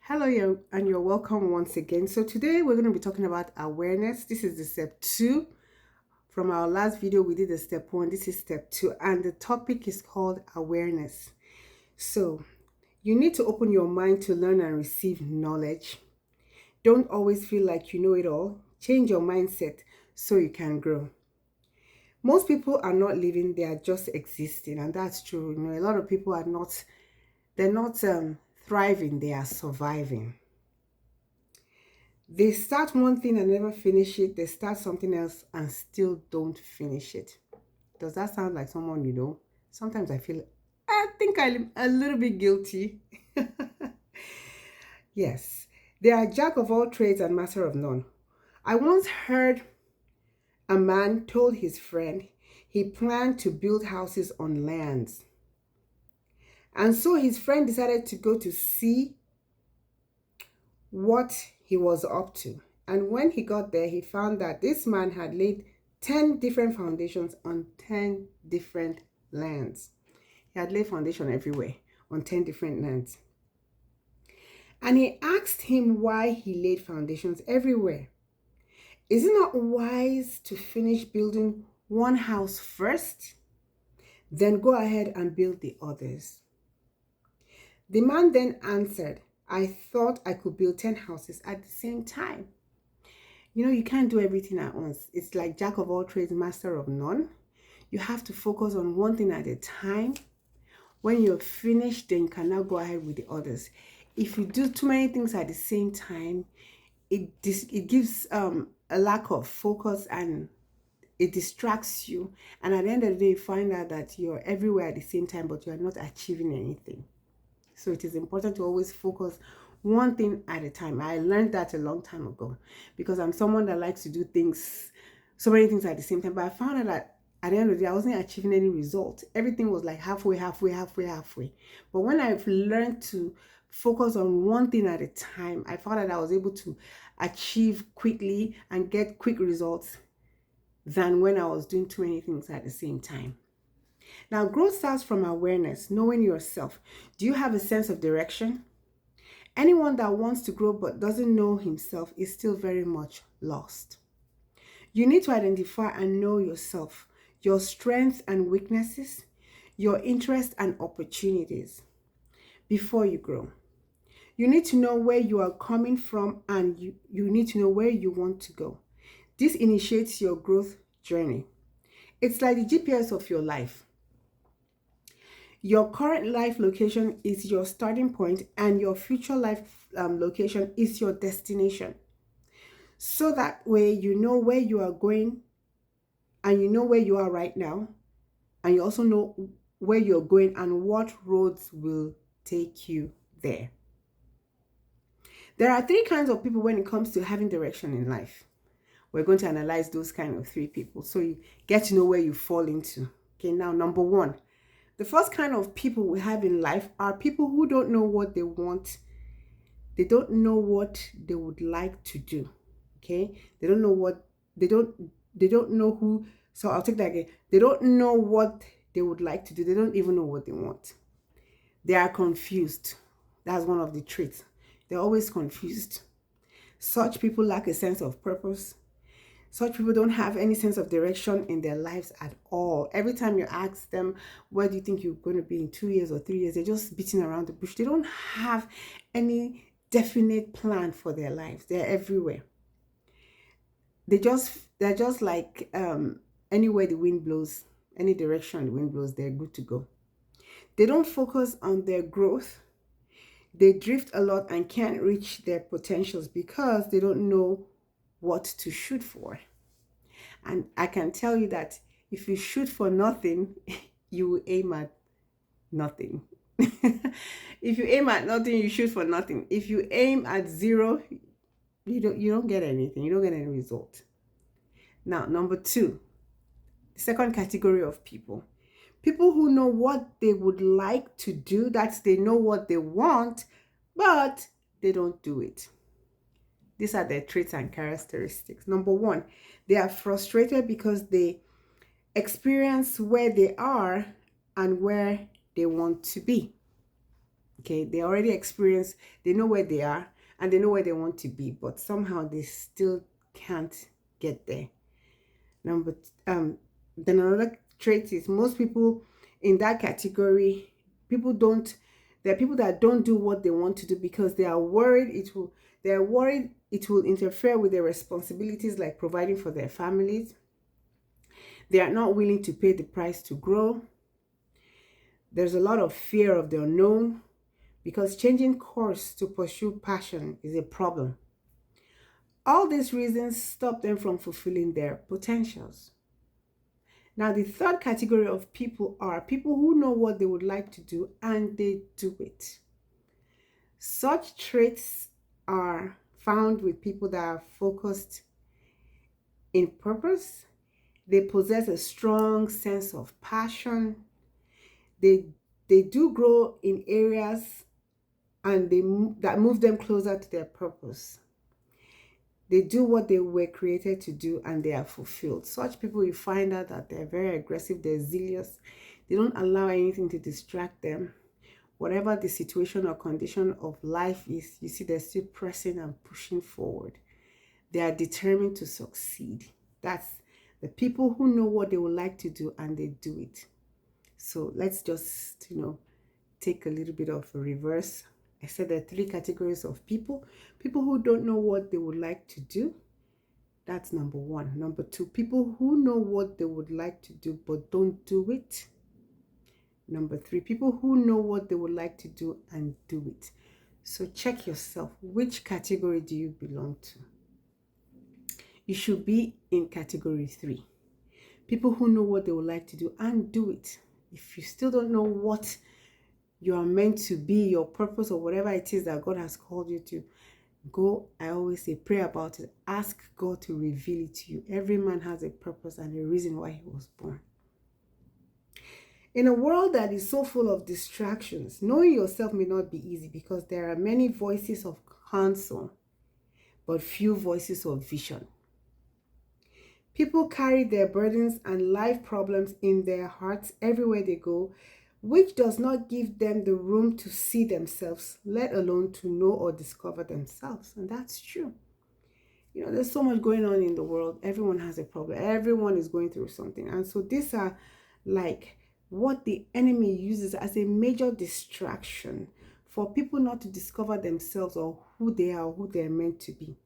Hello, and you're welcome once again. So, today we're going to be talking about awareness. This is the step two. From our last video, we did the step one. This is step two, and the topic is called awareness. So, you need to open your mind to learn and receive knowledge. Don't always feel like you know it all. Change your mindset so you can grow. Most people are not living, they are just existing, and that's true. A lot of people are not, they're not thriving, they are surviving. They start one thing and never finish it. They start something else and still don't finish it. Does that sound like someone you know? Sometimes I think I'm a little bit guilty. Yes, they are jack of all trades and master of none. I once heard a man told his friend he planned to build houses on lands. And so his friend decided to go to see what he was up to. And when he got there, he found that this man had laid 10 different foundations on 10 different lands. He had laid foundation everywhere on 10 different lands. And he asked him why he laid foundations everywhere. Is it not wise to finish building one house first, then go ahead and build the others? The man then answered, I thought I could build 10 houses at the same time. You can't do everything at once. It's like jack of all trades, master of none. You have to focus on one thing at a time. When you're finished, then you can now go ahead with the others. If you do too many things at the same time, it gives a lack of focus and it distracts you. And at the end of the day, you find out that you're everywhere at the same time, but you're not achieving anything. So it is important to always focus one thing at a time. I learned that a long time ago because I'm someone that likes to do so many things at the same time. But I found out that at the end of the day, I wasn't achieving any result. Everything was like halfway, halfway, halfway, halfway. But when I've learned to focus on one thing at a time, I found that I was able to achieve quickly and get quick results than when I was doing too many things at the same time. Now, growth starts from awareness, knowing yourself. Do you have a sense of direction? Anyone that wants to grow but doesn't know himself is still very much lost. You need to identify and know yourself, your strengths and weaknesses, your interests and opportunities before you grow. You need to know where you are coming from and you need to know where you want to go. This initiates your growth journey. It's like the GPS of your life. Your current life location is your starting point, and your future life location is your destination. So that way, you know where you are going, and you know where you are right now, and you also know where you're going and what roads will take you there. There are three kinds of people when it comes to having direction in life. We're going to analyze those kind of three people so you get to know where you fall into. Okay, now number one. The first kind of people we have in life are people who don't know what they want. They don't know what they would like to do. Okay? They don't know what they don't know who. So I'll take that again. They don't know what they would like to do. They don't even know what they want. They are confused. That's one of the traits. They're always confused. Such people lack a sense of purpose. Such people don't have any sense of direction in their lives at all. Every time you ask them, where do you think you're going to be in 2 years or 3 years, they're just beating around the bush. They don't have any definite plan for their lives. They're everywhere. They're just like anywhere the wind blows, any direction the wind blows, they're good to go. They don't focus on their growth. They drift a lot and can't reach their potentials because they don't know what to shoot for. And I can tell you that if you shoot for nothing, you will aim at nothing. If you aim at nothing, you shoot for nothing. If you aim at zero, you don't get anything. You don't get any result. Now, number two, the second category of people. People who know what they would like to do, that they know what they want, but they don't do it. These are their traits and characteristics. Number one, they are frustrated because they experience where they are and where they want to be. Okay, they already experienced, they know where they are and they know where they want to be, but somehow they still can't get there. Number then another trait is most people in that category, people don't there are people that don't do what they want to do because they're worried it will interfere with their responsibilities like providing for their families. They are not willing to pay the price to grow. There's a lot of fear of the unknown because changing course to pursue passion is a problem. All these reasons stop them from fulfilling their potentials. Now, the third category of people are people who know what they would like to do and they do it. Such traits are found with people that are focused in purpose. They possess a strong sense of passion. They do grow in areas and that move them closer to their purpose. They do what they were created to do and they are fulfilled. Such people, you find out that they're very aggressive, they're zealous, they don't allow anything to distract them. Whatever the situation or condition of life is, you see they're still pressing and pushing forward. They are determined to succeed. That's the people who know what they would like to do and they do it. So let's just, take a little bit of a reverse. I said there are three categories of people. People who don't know what they would like to do. That's number one. Number two, people who know what they would like to do but don't do it. Number three, people who know what they would like to do and do it. So check yourself. Which category do you belong to? You should be in category three. People who know what they would like to do and do it. If you still don't know what you are meant to be, your purpose or whatever it is that God has called you to, go, I always say, pray about it. Ask God to reveal it to you. Every man has a purpose and a reason why he was born. In a world that is so full of distractions, knowing yourself may not be easy because there are many voices of counsel, but few voices of vision. People carry their burdens and life problems in their hearts everywhere they go, which does not give them the room to see themselves, let alone to know or discover themselves. And that's true. There's so much going on in the world. Everyone has a problem. Everyone is going through something. And so these are like what the enemy uses as a major distraction for people not to discover themselves or who they are, or who they're meant to be.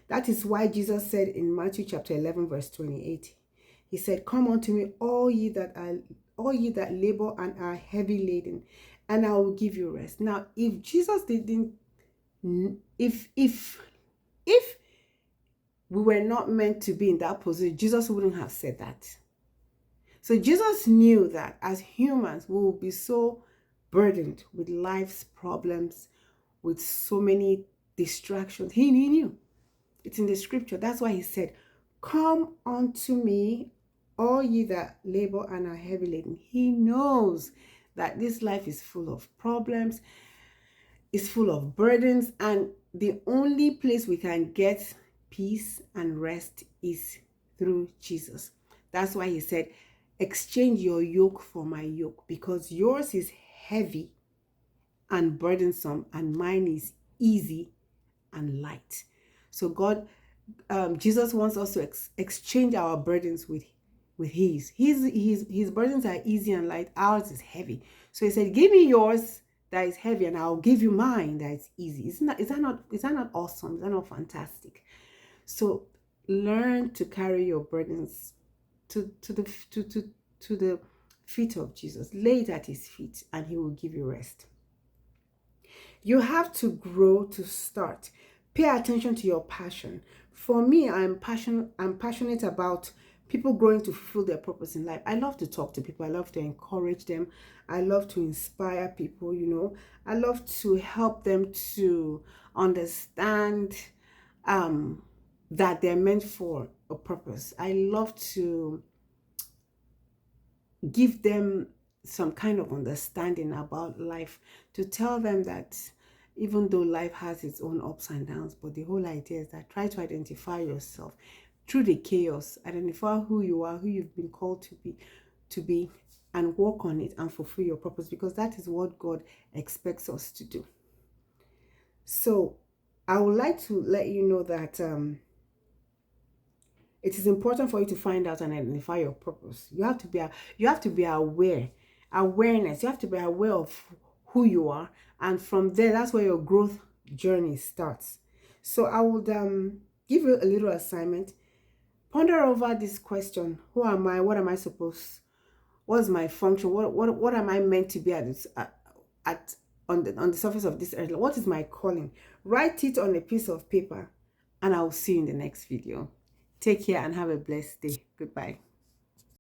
That is why Jesus said in Matthew chapter 11, verse 28, he said, "Come unto me, all ye that labor and are heavy laden, and I will give you rest." Now, if Jesus didn't, if we were not meant to be in that position, Jesus wouldn't have said that. So Jesus knew that as humans, we will be so burdened with life's problems, with so many distractions. He knew. It's in the scripture. That's why he said, "Come unto me, all ye that labor and are heavy laden." He knows that this life is full of problems, is full of burdens, and the only place we can get peace and rest is through Jesus. That's why he said, "Exchange your yoke for my yoke, because yours is heavy and burdensome, and mine is easy and light." So Jesus wants us to exchange our burdens with his. His burdens are easy and light. Ours is heavy. So he said, "Give me yours that is heavy, and I'll give you mine that is easy." Is that not awesome? Is that not fantastic? So learn to carry your burdens to the feet of Jesus. Lay it at his feet, and he will give you rest. You have to grow to start. Pay attention to your passion. For me, I'm passionate about people growing to fulfill their purpose in life. I love to talk to people. I love to encourage them. I love to inspire people, I love to help them to understand that they're meant for a purpose. I love to give them some kind of understanding about life, to tell them that even though life has its own ups and downs, but the whole idea is that try to identify yourself through the chaos, identify who you are, who you've been called to be, and work on it and fulfill your purpose, because that is what God expects us to do. So I would like to let you know that it is important for you to find out and identify your purpose. You have to be aware. Awareness. You have to be aware of who you are, and from there, that's where your growth journey starts. So I would give you a little assignment. Ponder over this question: who am I? What am I supposed? What's my function? What am I meant to be at this at on the surface of this earth? What is my calling? Write it on a piece of paper, and I will see you in the next video. Take care and have a blessed day. Goodbye.